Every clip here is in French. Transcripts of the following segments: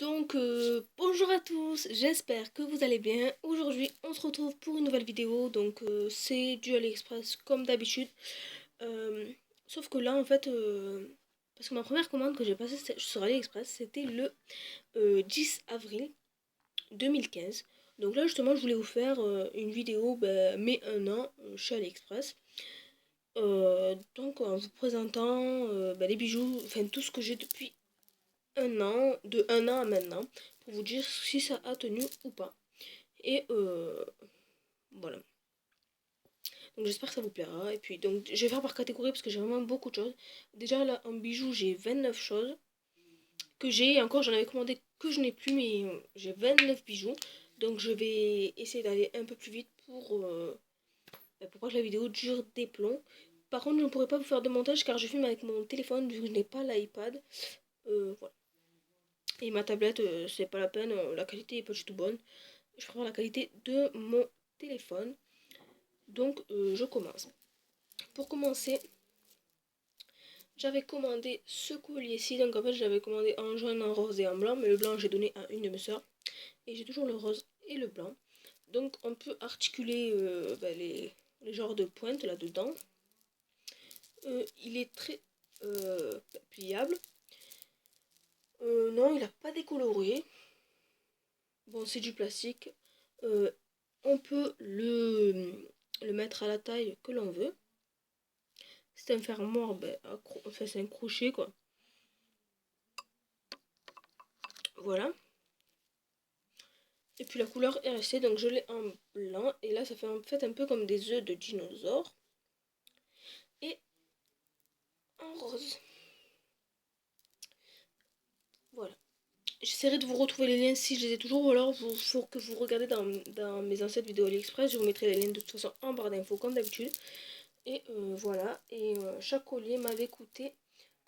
Bonjour à tous, j'espère que vous allez bien. Aujourd'hui on se retrouve pour une nouvelle vidéo, c'est du AliExpress comme d'habitude. Euh, Sauf que là en fait, parce que ma première commande que j'ai passée sur AliExpress c'était le 10 avril 2015. Donc là justement je voulais vous faire une vidéo mai 1 an chez AliExpress. En vous présentant les bijoux, enfin tout ce que j'ai depuis un an, de un an à maintenant, pour vous dire si ça a tenu ou pas. Et voilà. Donc j'espère que ça vous plaira. Et puis donc je vais faire par catégorie parce que j'ai vraiment beaucoup de choses. Déjà là en bijoux j'ai 29 choses que j'ai. Encore j'en avais commandé que je n'ai plus, mais j'ai 29 bijoux. Donc je vais essayer d'aller un peu plus vite pour pas que la vidéo dure des plombs. Par contre je ne pourrai pas vous faire de montage car je filme avec mon téléphone vu que je n'ai pas l'iPad. Voilà. Et ma tablette, c'est pas la peine, la qualité est pas du tout bonne. Je préfère la qualité de mon téléphone. Je commence. Pour commencer, j'avais commandé ce collier-ci. Donc en fait, j'avais commandé en jaune, en rose et en blanc. Mais le blanc, j'ai donné à une de mes soeurs. Et j'ai toujours le rose et le blanc. Donc on peut articuler les genres de pointes là-dedans. Il est très pliable. Non, il n'a pas décoloré. Bon, c'est du plastique. On peut le mettre à la taille que l'on veut. C'est un fermoir, enfin c'est un crochet quoi. Voilà. Et puis la couleur est restée, donc je l'ai en blanc. Et là ça fait en fait un peu comme des œufs de dinosaures. Et en rose. Voilà. J'essaierai de vous retrouver les liens si je les ai toujours, ou alors il faut que vous regardez dans mes anciennes vidéos AliExpress. Je vous mettrai les liens de toute façon en barre d'infos comme d'habitude. Et voilà. Et chaque collier m'avait coûté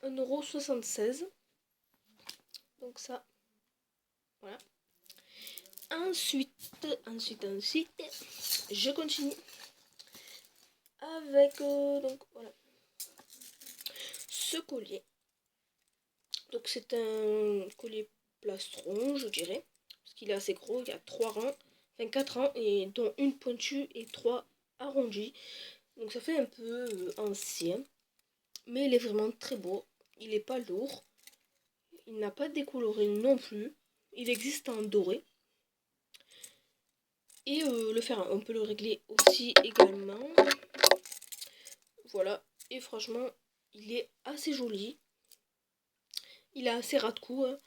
1,76 €. Donc ça, voilà. Ensuite, je continue avec voilà, ce collier. Donc c'est un collier plastron, je dirais, parce qu'il est assez gros. Il y a 3 rangs, enfin 4 rangs, et dont une pointue et 3 arrondis. Donc ça fait un peu ancien, mais il est vraiment très beau. Il n'est pas lourd, il n'a pas décoloré non plus. Il existe en doré. Et le fer, on peut le régler aussi également. Voilà, et franchement, il est assez joli. Il a assez ras de cou. Hein.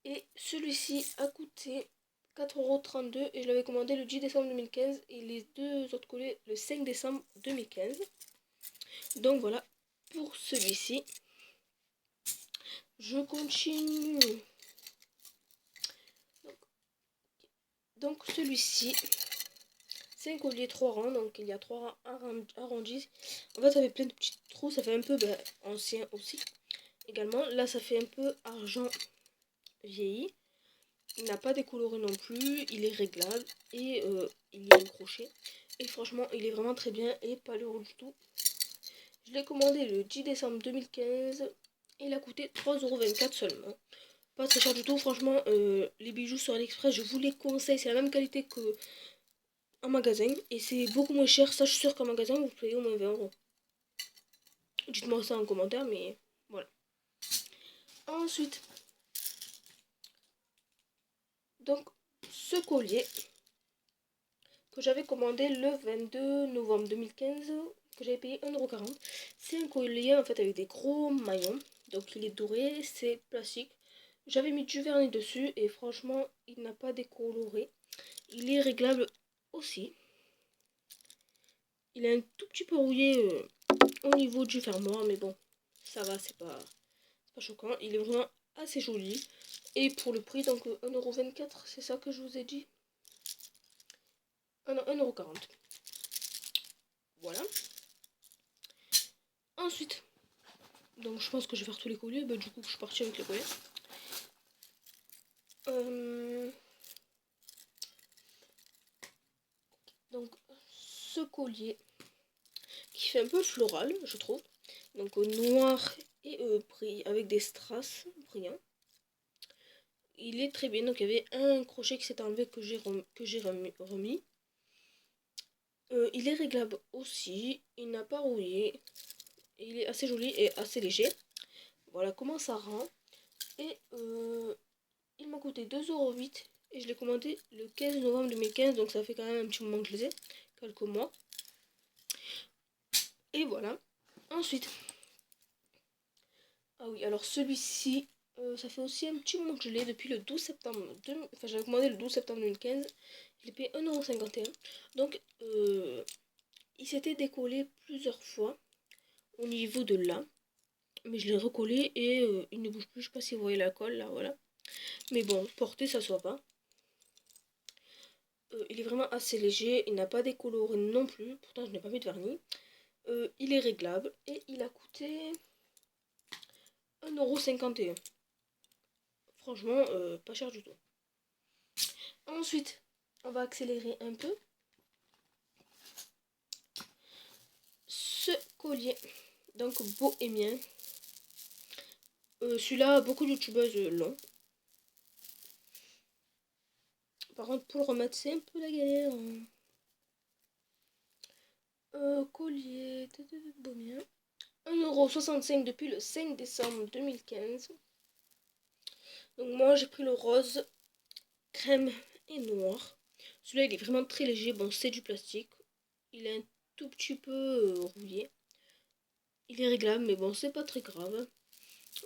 Et celui-ci a coûté 4,32 € et je l'avais commandé le 10 décembre 2015 et les deux autres collés le 5 décembre 2015. Donc voilà pour celui-ci. Je continue. Donc celui-ci, c'est un collier 3 rangs, donc il y a 3 rangs arrondis. En fait, ça fait plein de petits trous, ça fait un peu ancien aussi. Également, là, ça fait un peu argent vieilli. Il n'a pas décoloré non plus, il est réglable et il y a un crochet. Et franchement, il est vraiment très bien et pas lourd du tout. Je l'ai commandé le 10 décembre 2015 et il a coûté 3,24 € seulement. Pas très cher du tout, franchement, les bijoux sur AliExpress, je vous les conseille, c'est la même qualité qu'en magasin et c'est beaucoup moins cher. Ça, je suis sûre qu'en magasin, vous payez au moins 20 €. Dites-moi ça en commentaire, mais voilà. Ensuite, donc, ce collier que j'avais commandé le 22 novembre 2015, que j'avais payé 1,40 €. C'est un collier en fait avec des gros maillons, donc il est doré, c'est plastique. J'avais mis du vernis dessus et franchement il n'a pas décoloré. Il est réglable aussi. Il est un tout petit peu rouillé au niveau du fermoir, mais bon, ça va, c'est pas choquant. Il est vraiment assez joli. Et pour le prix, donc 1,24 €, c'est ça que je vous ai dit. Ah non, 1,40 €. Voilà. Ensuite, donc je pense que je vais faire tous les colliers. Du coup, je suis partie avec les colliers. Donc, ce collier qui fait un peu floral, je trouve. Donc, au noir et avec des strass brillants. il est très bien. Donc il y avait un crochet qui s'est enlevé que j'ai remis. Il est réglable aussi, il n'a pas rouillé, il est assez joli et assez léger. Voilà comment ça rend. Et il m'a coûté 2,08 € et je l'ai commandé le 15 novembre 2015, donc ça fait quand même un petit moment que je les ai, quelques mois. Et voilà. Ensuite, ah oui, alors celui-ci, ça fait aussi un petit moment que je l'ai depuis le 12 septembre. Enfin, j'avais commandé le 12 septembre 2015. Je l'ai payé 1,51 €. Donc, il s'était décollé plusieurs fois au niveau de là. Mais je l'ai recollé et il ne bouge plus. Je sais pas si vous voyez la colle là, voilà. Mais bon, porter ça soit pas. Il est vraiment assez léger. Il n'a pas décoloré non plus. Pourtant, je n'ai pas mis de vernis. Il est réglable et il a coûté 1,51 €. Franchement, pas cher du tout. Ensuite, on va accélérer un peu. Ce collier, donc bohémien. Celui-là, beaucoup de youtubeuses l'ont. Par contre, pour le remettre, c'est un peu la galère. Collier bohémien. 1,65 € depuis le 5 décembre 2015. Donc moi, j'ai pris le rose, crème et noir. Celui-là, il est vraiment très léger. Bon, c'est du plastique. Il est un tout petit peu rouillé. Il est réglable, mais bon, c'est pas très grave.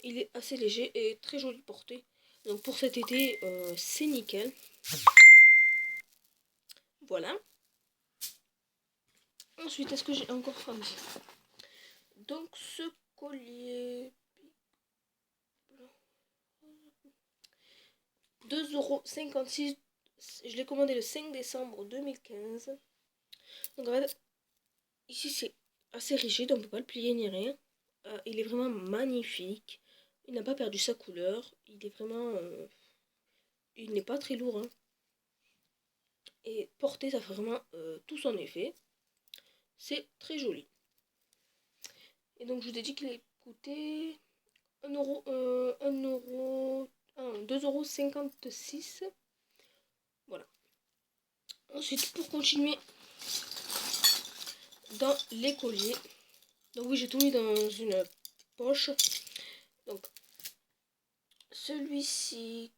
Il est assez léger et très joli porté. Donc pour cet été, c'est nickel. Voilà. Ensuite, est-ce que j'ai encore ramené? Donc ce collier... 2,56 €. Je l'ai commandé le 5 décembre 2015. Donc en fait, ici c'est assez rigide, on ne peut pas le plier ni rien. Il est vraiment magnifique. Il n'a pas perdu sa couleur. Il est vraiment... il n'est pas très lourd. Hein. Et porter, ça fait vraiment tout son effet. C'est très joli. Et donc je vous ai dit qu'il a coûté 2,56 €. Voilà. Ensuite, pour continuer dans les colliers. Donc oui, j'ai tout mis dans une poche. Donc celui-ci,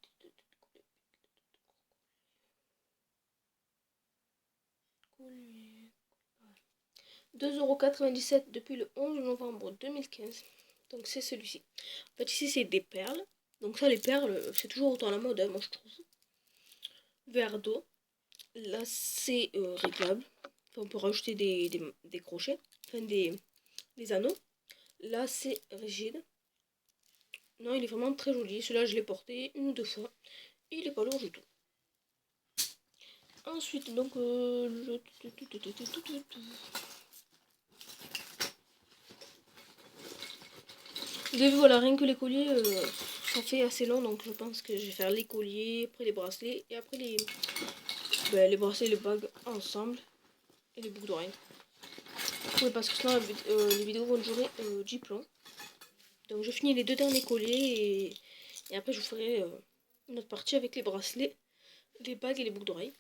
2,97 € depuis le 11 novembre 2015. Donc c'est celui-ci. En fait ici c'est des perles. Donc ça les perles c'est toujours autant la mode, hein, moi je trouve. Verre d'eau. Là c'est réglable. Enfin, on peut rajouter des crochets. Enfin des anneaux. Là c'est rigide. Non, il est vraiment très joli. Celui-là je l'ai porté une ou deux fois. Et il est pas lourd du tout. Ensuite donc vous avez vu, voilà, rien que les colliers, ça fait assez long, donc je pense que je vais faire les colliers, après les bracelets, et après les bracelets et les bagues ensemble, et les boucles d'oreilles. Oui, parce que sinon les vidéos vont durer 10 plombs. Donc je finis les deux derniers colliers, et après je vous ferai une autre partie avec les bracelets, les bagues et les boucles d'oreilles.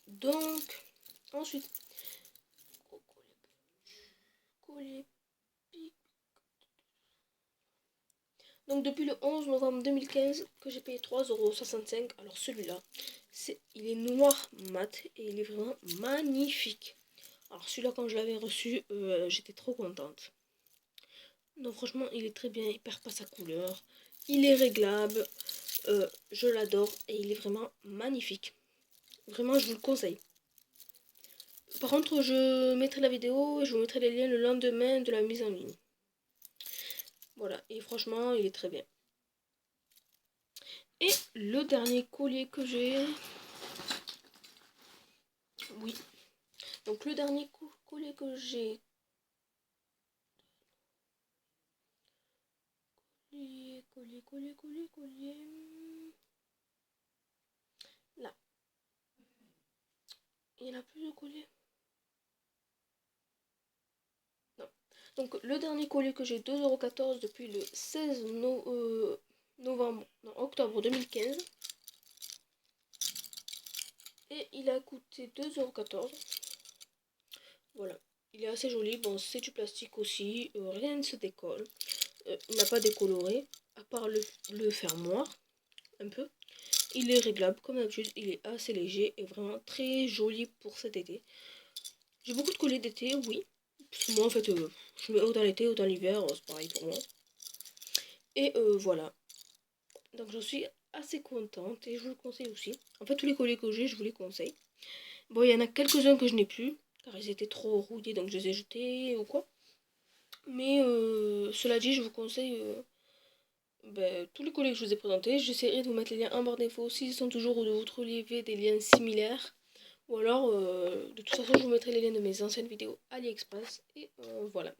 Donc, ensuite, collier. Donc depuis le 11 novembre 2015 que j'ai payé 3,65 €. Alors celui-là, il est noir mat et il est vraiment magnifique. Alors celui-là quand je l'avais reçu, j'étais trop contente. Non franchement il est très bien, il perd pas sa couleur. Il est réglable, je l'adore et il est vraiment magnifique. Vraiment je vous le conseille. Par contre je mettrai la vidéo et je vous mettrai les liens le lendemain de la mise en ligne. Voilà, et franchement il est très bien. Et le dernier collier que j'ai... Oui. Donc le dernier collier que j'ai... Collier... Là. Il n'y en a plus de collier. Non. Donc le dernier collier que j'ai, 2,14 € depuis le 16 novembre... octobre 2015. Et il a coûté 2,14 €. Voilà, il est assez joli. Bon, c'est du plastique aussi, rien ne se décolle. Il n'a pas décoloré, à part le fermoir, un peu. Il est réglable comme d'habitude, il est assez léger et vraiment très joli pour cet été. J'ai beaucoup de collets d'été, oui. Parce que moi en fait, je mets autant l'été, autant l'hiver, c'est pareil pour moi. Et voilà. Donc j'en suis assez contente et je vous le conseille aussi. En fait, tous les collets que j'ai, je vous les conseille. Bon, il y en a quelques-uns que je n'ai plus, car ils étaient trop rouillés, donc je les ai jetés ou quoi. Mais cela dit, je vous conseille tous les collègues que je vous ai présentés. J'essaierai de vous mettre les liens en barre d'infos s'ils sont toujours ou de vous trouver des liens similaires. Ou alors, de toute façon, je vous mettrai les liens de mes anciennes vidéos AliExpress. Et voilà.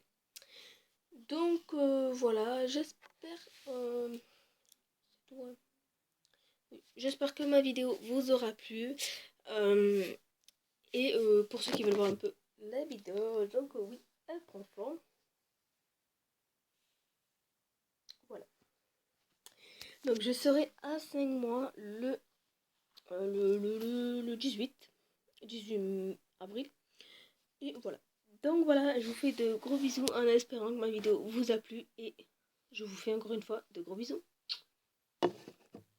Donc, voilà, j'espère... ouais. J'espère que ma vidéo vous aura plu. Et pour ceux qui veulent voir un peu la vidéo, donc oui, elle prend forme. Voilà. Donc je serai à 5 mois le 18 avril. Et voilà. Donc voilà, je vous fais de gros bisous en espérant que ma vidéo vous a plu. Et je vous fais encore une fois de gros bisous.